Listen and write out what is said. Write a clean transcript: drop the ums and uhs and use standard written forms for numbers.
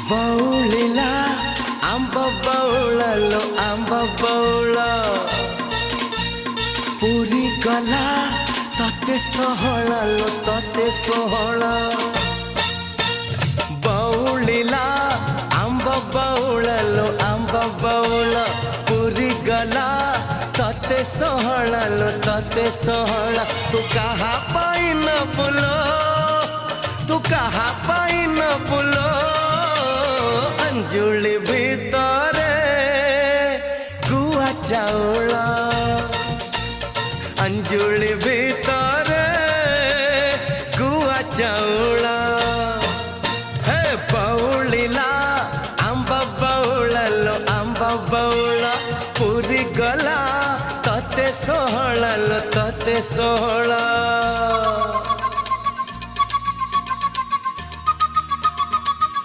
बौलिला आंब बौळलो आंब बौळ पुरी गला तते सोहळलो तते सोहळ बौलिला आंब बौळलो आंब बौळ पुरी गला तते सोहळलो तते सोहळ तू कहा पाइन बुलो तू कहा पाइन बुलो अंजुली भितरे गुआ चाउल अंजुली भितरे गुआ चाउल हे बौलिला आंब बौळलो आंब बौळ पुरी गला तते सोहळलो तते सोहळ